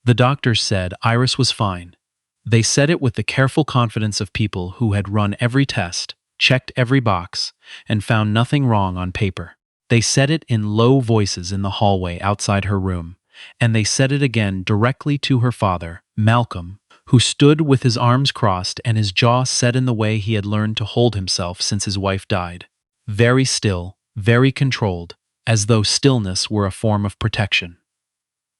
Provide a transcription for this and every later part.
The doctors said Iris was fine. They said it with the careful confidence of people who had run every test, checked every box, and found nothing wrong on paper. They said it in low voices in the hallway outside her room, and they said it again directly to her father, Malcolm, who stood with his arms crossed and his jaw set in the way he had learned to hold himself since his wife died. Very still, very controlled, as though stillness were a form of protection.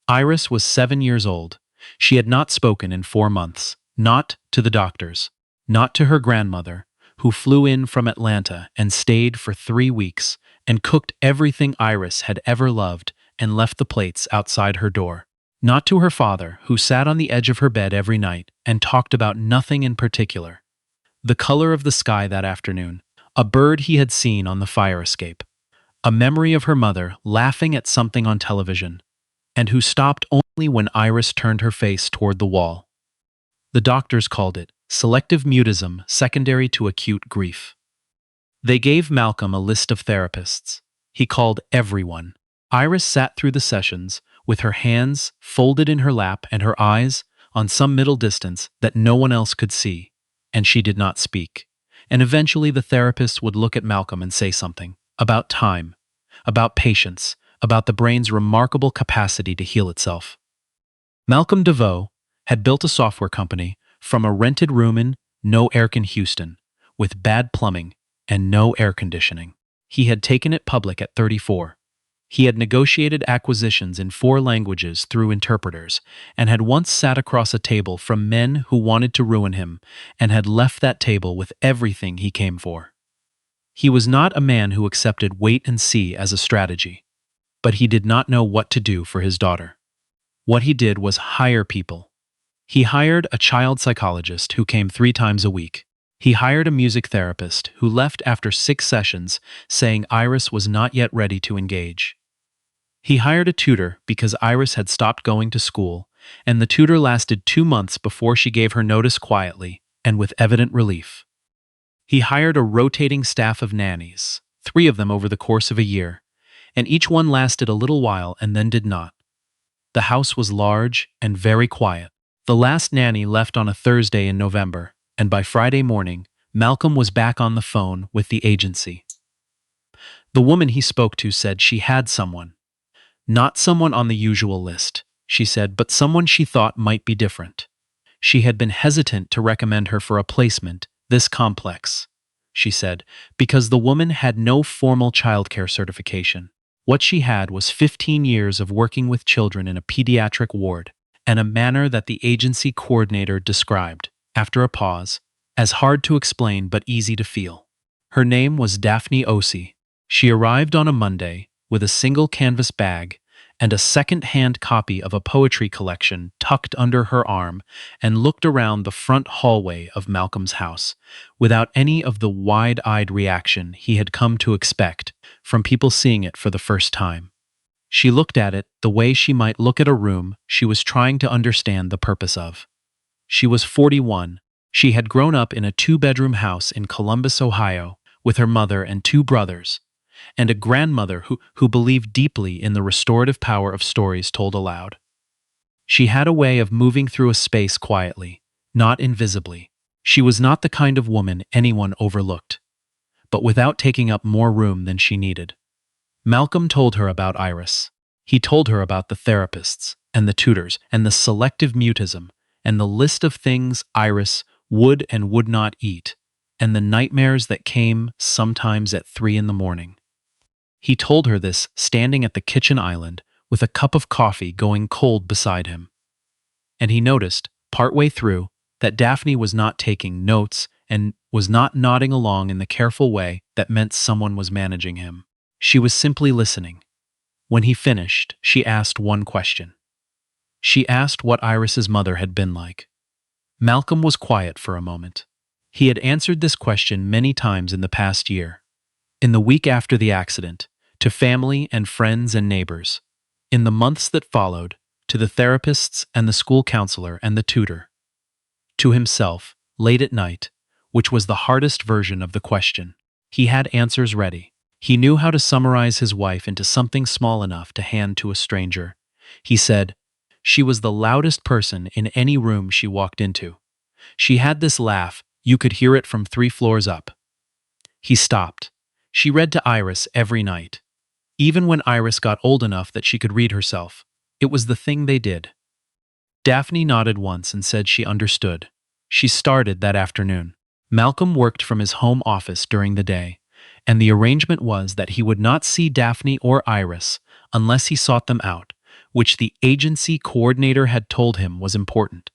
Iris was 7 years old. She had not spoken in 4 months, not to the doctors, not to her grandmother, who flew in from Atlanta and stayed for 3 weeks and cooked everything Iris had ever loved and left the plates outside her door. Not to her father, who sat on the edge of her bed every night and talked about nothing in particular. The color of the sky that afternoon, a bird he had seen on the fire escape, a memory of her mother laughing at something on television, and who stopped only when Iris turned her face toward the wall. The doctors called it selective mutism secondary to acute grief. They gave Malcolm a list of therapists. He called everyone. Iris sat through the sessions with her hands folded in her lap and her eyes on some middle distance that no one else could see, and she did not speak. And eventually the therapist would look at Malcolm and say something about time, about patience, about the brain's remarkable capacity to heal itself. Malcolm DeVoe had built a software company from a rented room in Houston, with bad plumbing and no air conditioning. He had taken it public at 34. He had negotiated acquisitions in 4 languages through interpreters, and had once sat across a table from men who wanted to ruin him, and had left that table with everything he came for. He was not a man who accepted wait and see as a strategy, but he did not know what to do for his daughter. What he did was hire people. He hired a child psychologist who came 3 times a week. He hired a music therapist who left after 6 sessions saying Iris was not yet ready to engage. He hired a tutor because Iris had stopped going to school, and the tutor lasted 2 months before she gave her notice quietly and with evident relief. He hired a rotating staff of nannies, 3 of them over the course of a year, and each one lasted a little while and then did not. The house was large and very quiet. The last nanny left on a Thursday in November, and by Friday morning, Malcolm was back on the phone with the agency. The woman he spoke to said she had someone. Not someone on the usual list, she said, but someone she thought might be different. She had been hesitant to recommend her for a placement this complex, she said, because the woman had no formal childcare certification. What she had was 15 years of working with children in a pediatric ward, and a manner that the agency coordinator described, after a pause, as hard to explain but easy to feel. Her name was Daphne Osei. She arrived on a Monday with a single canvas bag and a second-hand copy of a poetry collection tucked under her arm, and looked around the front hallway of Malcolm's house without any of the wide-eyed reaction he had come to expect from people seeing it for the first time. She looked at it the way she might look at a room she was trying to understand the purpose of. She was 41. She had grown up in a 2-bedroom house in Columbus, Ohio, with her mother and 2 brothers, and a grandmother who believed deeply in the restorative power of stories told aloud. She had a way of moving through a space quietly, not invisibly. She was not the kind of woman anyone overlooked, but without taking up more room than she needed. Malcolm told her about Iris. He told her about the therapists and the tutors and the selective mutism and the list of things Iris would and would not eat, and the nightmares that came sometimes at 3 in the morning. He told her this standing at the kitchen island with a cup of coffee going cold beside him. And he noticed, partway through, that Daphne was not taking notes and was not nodding along in the careful way that meant someone was managing him. She was simply listening. When he finished, she asked one question. She asked what Iris's mother had been like. Malcolm was quiet for a moment. He had answered this question many times in the past year. In the week after the accident, to family and friends and neighbors. In the months that followed, to the therapists and the school counselor and the tutor. To himself, late at night, which was the hardest version of the question. He had answers ready. He knew how to summarize his wife into something small enough to hand to a stranger. He said, She was the loudest person in any room she walked into. She had this laugh, you could hear it from 3 floors up. He stopped. She read to Iris every night. Even when Iris got old enough that she could read herself, it was the thing they did. Daphne nodded once and said she understood. She started that afternoon. Malcolm worked from his home office during the day, and the arrangement was that he would not see Daphne or Iris unless he sought them out, which the agency coordinator had told him was important.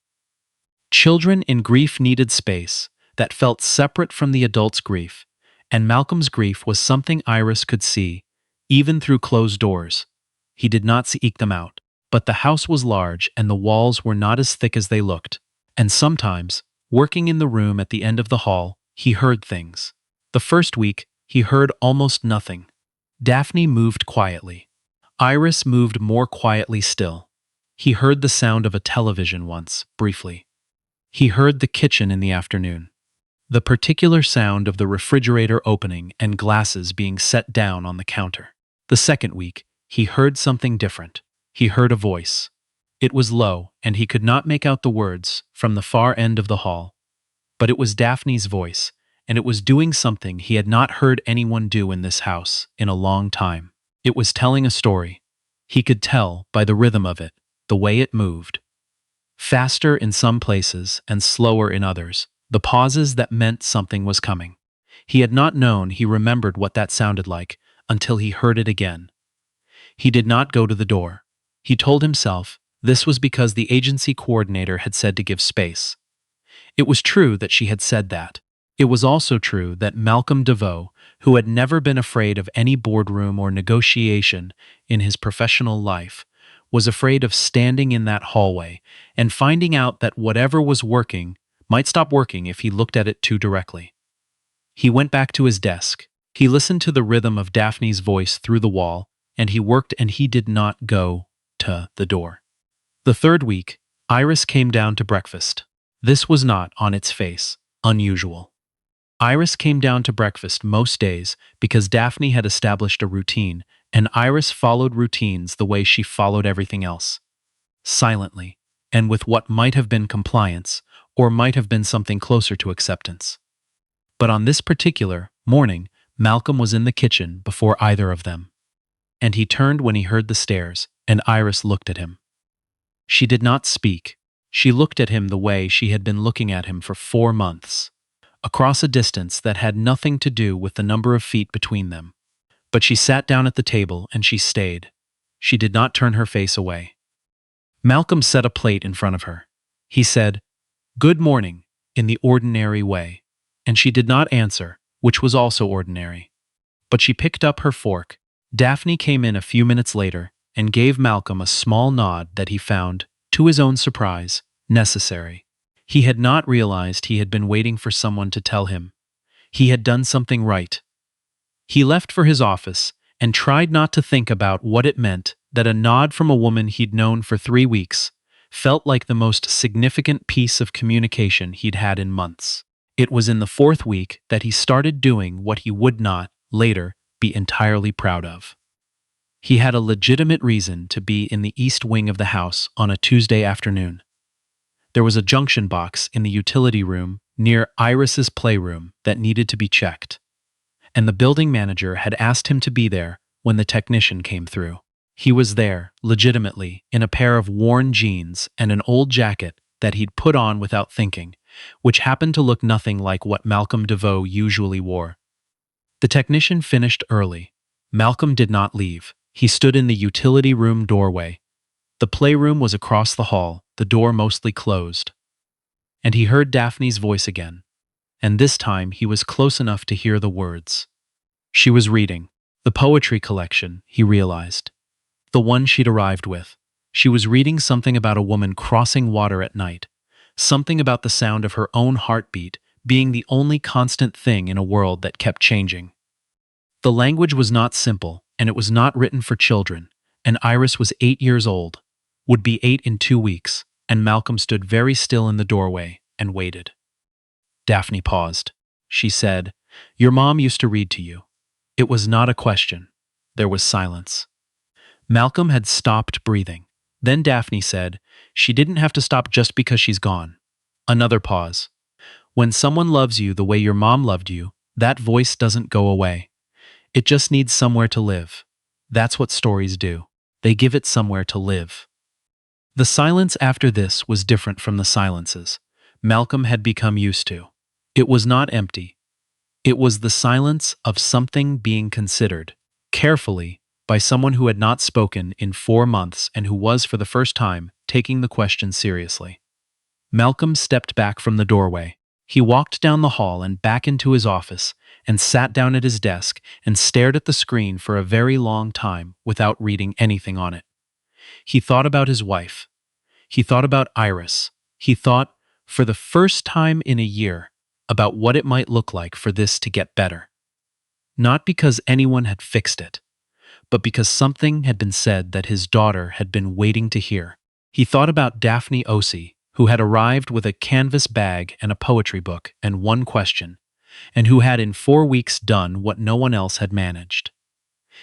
Children in grief needed space that felt separate from the adult's grief, and Malcolm's grief was something Iris could see, even through closed doors. He did not seek them out, but the house was large and the walls were not as thick as they looked, and sometimes, working in the room at the end of the hall, he heard things. The first week, he heard almost nothing. Daphne moved quietly. Iris moved more quietly still. He heard the sound of a television once, briefly. He heard the kitchen in the afternoon. The particular sound of the refrigerator opening and glasses being set down on the counter. The second week, he heard something different. He heard a voice. It was low, and he could not make out the words from the far end of the hall. But it was Daphne's voice, and it was doing something he had not heard anyone do in this house in a long time. It was telling a story. He could tell by the rhythm of it, the way it moved. Faster in some places and slower in others, the pauses that meant something was coming. He had not known he remembered what that sounded like until he heard it again. He did not go to the door. He told himself this was because the agency coordinator had said to give space. It was true that she had said that. It was also true that Malcolm DeVoe, who had never been afraid of any boardroom or negotiation in his professional life, was afraid of standing in that hallway and finding out that whatever was working might stop working if he looked at it too directly. He went back to his desk. He listened to the rhythm of Daphne's voice through the wall, and he worked and he did not go to the door. The third week, Iris came down to breakfast. This was not, on its face, unusual. Iris came down to breakfast most days because Daphne had established a routine, and Iris followed routines the way she followed everything else. Silently, and with what might have been compliance, or might have been something closer to acceptance. But on this particular morning, Malcolm was in the kitchen before either of them. And he turned when he heard the stairs, and Iris looked at him. She did not speak. She looked at him the way she had been looking at him for 4 months, across a distance that had nothing to do with the number of feet between them. But she sat down at the table and she stayed. She did not turn her face away. Malcolm set a plate in front of her. He said, "Good morning," in the ordinary way, and she did not answer, which was also ordinary. But she picked up her fork. Daphne came in a few minutes later and gave Malcolm a small nod that he found, to his own surprise, necessary. He had not realized he had been waiting for someone to tell him. He had done something right. He left for his office and tried not to think about what it meant that a nod from a woman he'd known for 3 weeks felt like the most significant piece of communication he'd had in months. It was in the 4th week that he started doing what he would not, later, be entirely proud of. He had a legitimate reason to be in the east wing of the house on a Tuesday afternoon. There was a junction box in the utility room near Iris's playroom that needed to be checked, and the building manager had asked him to be there when the technician came through. He was there, legitimately, in a pair of worn jeans and an old jacket that he'd put on without thinking, which happened to look nothing like what Malcolm DeVoe usually wore. The technician finished early. Malcolm did not leave. He stood in the utility room doorway. The playroom was across the hall, the door mostly closed. And he heard Daphne's voice again, and this time he was close enough to hear the words. She was reading the poetry collection, he realized. The one she'd arrived with. She was reading something about a woman crossing water at night, something about the sound of her own heartbeat being the only constant thing in a world that kept changing. The language was not simple, and it was not written for children, and Iris was 8 years old, would be 8 in 2 weeks, and Malcolm stood very still in the doorway and waited. Daphne paused. She said, "Your mom used to read to you." It was not a question. There was silence. Malcolm had stopped breathing. Then Daphne said, "She didn't have to stop just because she's gone." Another pause. When someone loves you the way your mom loved you, that voice doesn't go away. It just needs somewhere to live. That's what stories do. They give it somewhere to live. The silence after this was different from the silences Malcolm had become used to. It was not empty. It was the silence of something being considered, carefully, by someone who had not spoken in 4 months and who was, for the first time, taking the question seriously. Malcolm stepped back from the doorway. He walked down the hall and back into his office and sat down at his desk and stared at the screen for a very long time without reading anything on it. He thought about his wife. He thought about Iris. He thought, for the first time in a year, about what it might look like for this to get better. Not because anyone had fixed it, but because something had been said that his daughter had been waiting to hear. He thought about Daphne Osei, who had arrived with a canvas bag and a poetry book and one question, and who had in 4 weeks done what no one else had managed.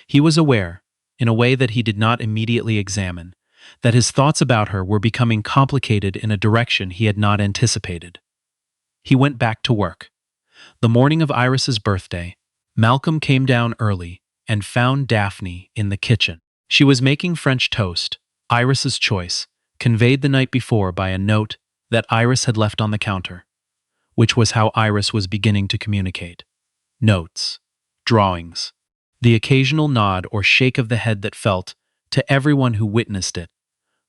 He was aware, in a way that he did not immediately examine, that his thoughts about her were becoming complicated in a direction he had not anticipated. He went back to work. The morning of Iris's birthday, Malcolm came down early and found Daphne in the kitchen. She was making French toast, Iris's choice, conveyed the night before by a note that Iris had left on the counter, which was how Iris was beginning to communicate. Notes, drawings, the occasional nod or shake of the head that felt, to everyone who witnessed it,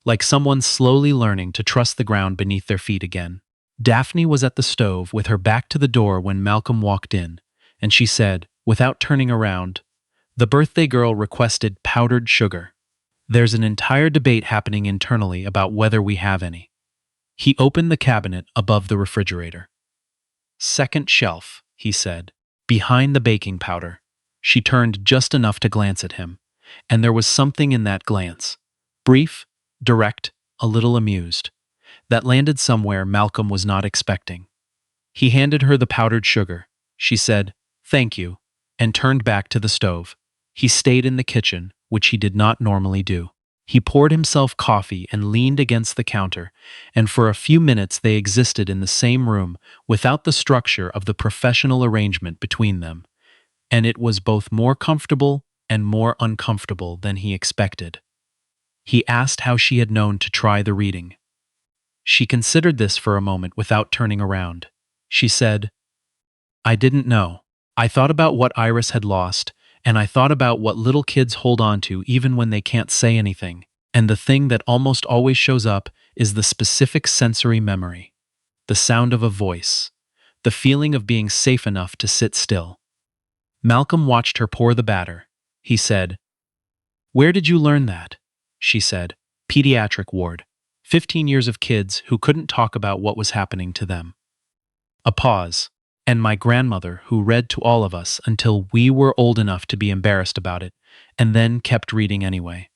like someone slowly learning to trust the ground beneath their feet again. Daphne was at the stove with her back to the door when Malcolm walked in, and she said, without turning around, "The birthday girl requested powdered sugar. There's an entire debate happening internally about whether we have any." He opened the cabinet above the refrigerator. "Second shelf," he said, "behind the baking powder." She turned just enough to glance at him, and there was something in that glance, brief, direct, a little amused, that landed somewhere Malcolm was not expecting. He handed her the powdered sugar. She said, "Thank you," and turned back to the stove. He stayed in the kitchen, which he did not normally do. He poured himself coffee and leaned against the counter, and for a few minutes they existed in the same room without the structure of the professional arrangement between them, and it was both more comfortable and more uncomfortable than he expected. He asked how she had known to try the reading. She considered this for a moment without turning around. She said, "I didn't know. I thought about what Iris had lost, and I thought about what little kids hold on to even when they can't say anything, and the thing that almost always shows up is the specific sensory memory, the sound of a voice, the feeling of being safe enough to sit still." Malcolm watched her pour the batter. He said, "Where did you learn that?" She said, "Pediatric ward. 15 years of kids who couldn't talk about what was happening to them." A pause, and my grandmother, who read to all of us until we were old enough to be embarrassed about it, and then kept reading anyway.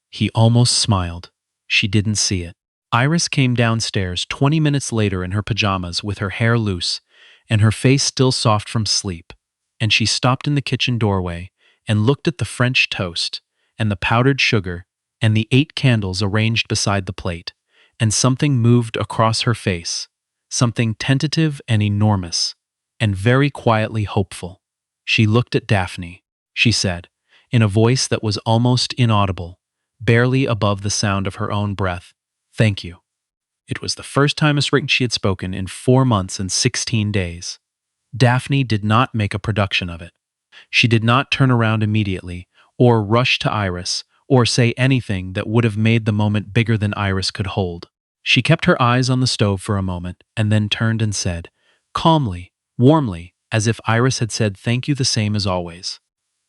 He almost smiled. She didn't see it. Iris came downstairs 20 minutes later in her pajamas with her hair loose and her face still soft from sleep, and she stopped in the kitchen doorway and looked at the French toast and the powdered sugar and the 8 candles arranged beside the plate, and something moved across her face, something tentative and enormous, and very quietly hopeful. She looked at Daphne. She said, in a voice that was almost inaudible, barely above the sound of her own breath, "Thank you." It was the first time she had spoken in 4 months and 16 days. Daphne did not make a production of it. She did not turn around immediately, or rush to Iris, or say anything that would have made the moment bigger than Iris could hold. She kept her eyes on the stove for a moment, and then turned and said, calmly, warmly, as if Iris had said thank you the same as always,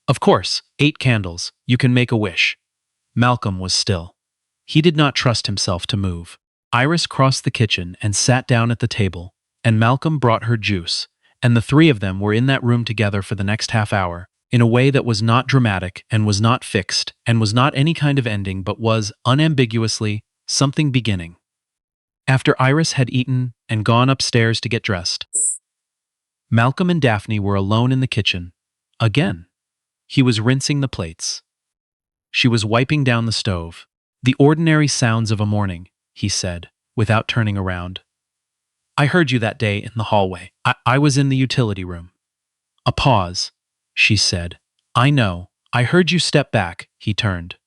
"Of course, 8 candles. You can make a wish." Malcolm was still. He did not trust himself to move. Iris crossed the kitchen and sat down at the table, and Malcolm brought her juice, and the 3 of them were in that room together for the next half hour, in a way that was not dramatic and was not fixed and was not any kind of ending but was, unambiguously, something beginning. After Iris had eaten and gone upstairs to get dressed, Malcolm and Daphne were alone in the kitchen. Again. He was rinsing the plates. She was wiping down the stove. The ordinary sounds of a morning, he said, without turning around. I heard you that day in the hallway. I was in the utility room. A pause. She said. I know. I heard you step back. He turned.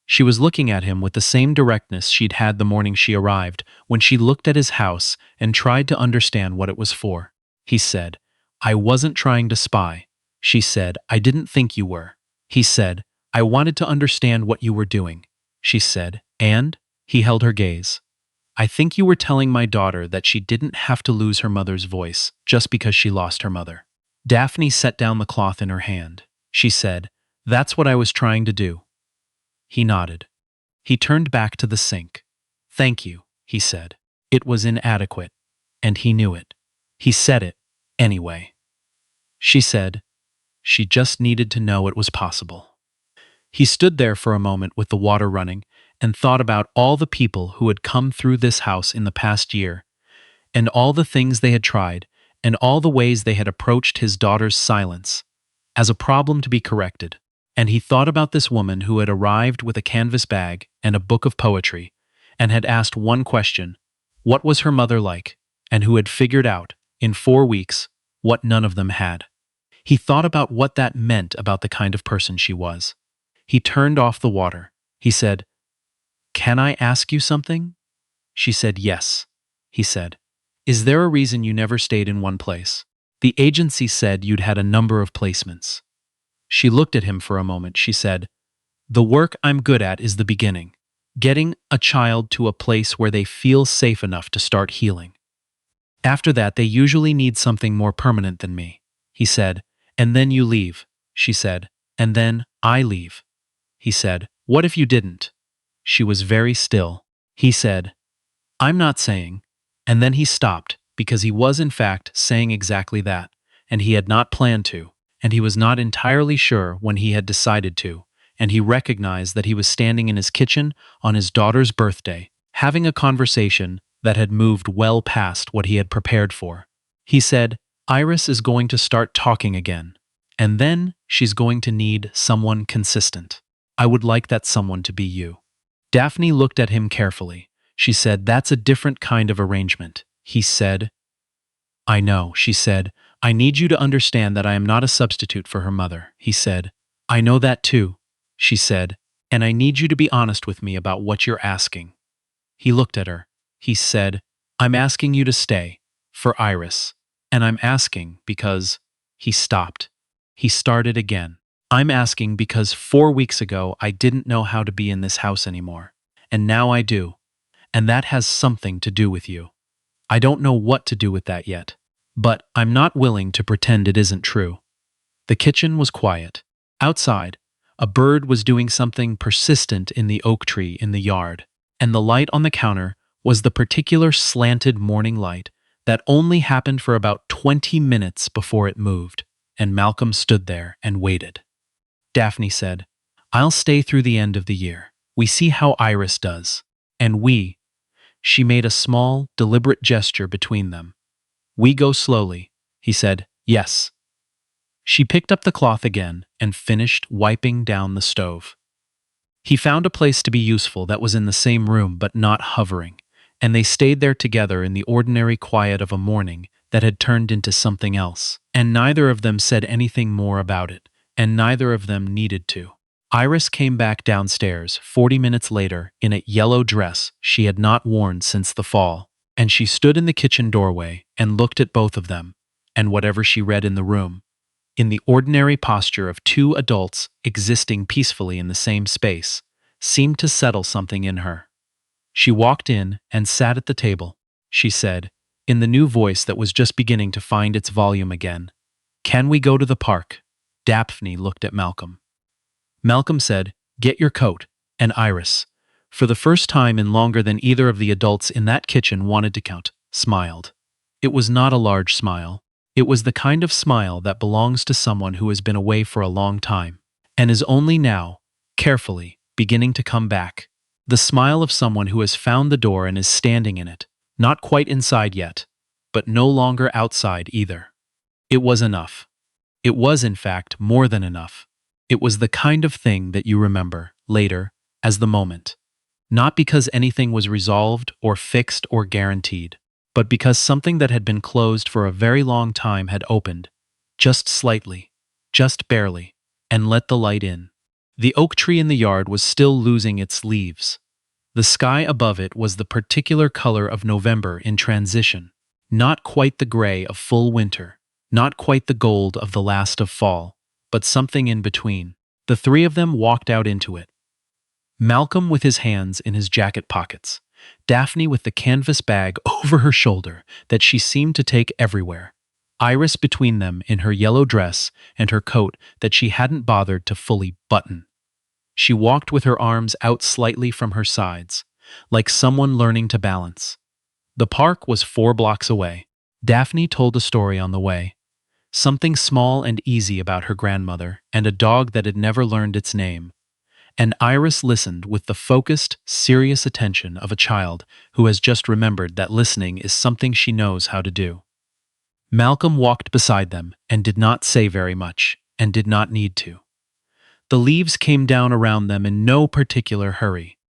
She was looking at him with the same directness she'd had the morning she arrived, when she looked at his house and tried to understand what it was for. He said, I wasn't trying to spy. She said, I didn't think you were. He said, I wanted to understand what you were doing. She said, and? He held her gaze. I think you were telling my daughter that she didn't have to lose her mother's voice just because she lost her mother. Daphne set down the cloth in her hand. She said, That's what I was trying to do. He nodded. He turned back to the sink. Thank you, he said. It was inadequate, and he knew it. He said it, anyway. She said, she just needed to know it was possible. He stood there for a moment with the water running and thought about all the people who had come through this house in the past year, and all the things they had tried, and all the ways they had approached his daughter's silence as a problem to be corrected. And he thought about this woman who had arrived with a canvas bag and a book of poetry, and had asked one question, what was her mother like, and who had figured out, in 4 weeks, what none of them had. He thought about what that meant about the kind of person she was. He turned off the water. He said, Can I ask you something? She said, Yes. He said, Is there a reason you never stayed in one place? The agency said you'd had a number of placements. She looked at him for a moment. She said, The work I'm good at is the beginning, getting a child to a place where they feel safe enough to start healing. After that, they usually need something more permanent than me. He said, And then you leave. She said, And then I leave. He said, What if you didn't? She was very still. He said, I'm not saying. And then he stopped, because he was in fact saying exactly that, and he had not planned to, and he was not entirely sure when he had decided to, and he recognized that he was standing in his kitchen on his daughter's birthday, having a conversation that had moved well past what he had prepared for. He said, Iris is going to start talking again, and then she's going to need someone consistent. I would like that someone to be you. Daphne looked at him carefully. She said, That's a different kind of arrangement. He said, I know. She said, I need you to understand that I am not a substitute for her mother. He said, I know that too. She said, and I need you to be honest with me about what you're asking. He looked at her. He said, I'm asking you to stay, for Iris. And I'm asking because… He stopped. He started again. I'm asking because 4 weeks ago I didn't know how to be in this house anymore. And now I do. And that has something to do with you. I don't know what to do with that yet. But I'm not willing to pretend it isn't true. The kitchen was quiet. Outside, a bird was doing something persistent in the oak tree in the yard, and the light on the counter was the particular slanted morning light that only happened for about 20 minutes before it moved, and Malcolm stood there and waited. Daphne said, I'll stay through the end of the year. We see how Iris does. And we… She made a small, deliberate gesture between them. We go slowly, he said. Yes. She picked up the cloth again and finished wiping down the stove. He found a place to be useful that was in the same room but not hovering, and they stayed there together in the ordinary quiet of a morning that had turned into something else, and neither of them said anything more about it, and neither of them needed to. Iris came back downstairs 40 minutes later in a yellow dress she had not worn since the fall, and she stood in the kitchen doorway and looked at both of them, and whatever she read in the room, in the ordinary posture of 2 adults existing peacefully in the same space, seemed to settle something in her. She walked in and sat at the table. She said, in the new voice that was just beginning to find its volume again, Can we go to the park? Daphne looked at Malcolm. Malcolm said, Get your coat, and Iris, for the first time in longer than either of the adults in that kitchen wanted to count, smiled. It was not a large smile. It was the kind of smile that belongs to someone who has been away for a long time, and is only now, carefully, beginning to come back. The smile of someone who has found the door and is standing in it, not quite inside yet, but no longer outside either. It was enough. It was, in fact, more than enough. It was the kind of thing that you remember, later, as the moment. Not because anything was resolved or fixed or guaranteed, but because something that had been closed for a very long time had opened, just slightly, just barely, and let the light in. The oak tree in the yard was still losing its leaves. The sky above it was the particular color of November in transition, not quite the gray of full winter, not quite the gold of the last of fall, but something in between. The three of them walked out into it. Malcolm with his hands in his jacket pockets, Daphne with the canvas bag over her shoulder that she seemed to take everywhere, Iris between them in her yellow dress and her coat that she hadn't bothered to fully button. She walked with her arms out slightly from her sides, like someone learning to balance. The park was 4 blocks away. Daphne told a story on the way. Something small and easy about her grandmother and a dog that had never learned its name. And Iris listened with the focused, serious attention of a child who has just remembered that listening is something she knows how to do. Malcolm walked beside them and did not say very much, and did not need to. The leaves came down around them in no particular hurry.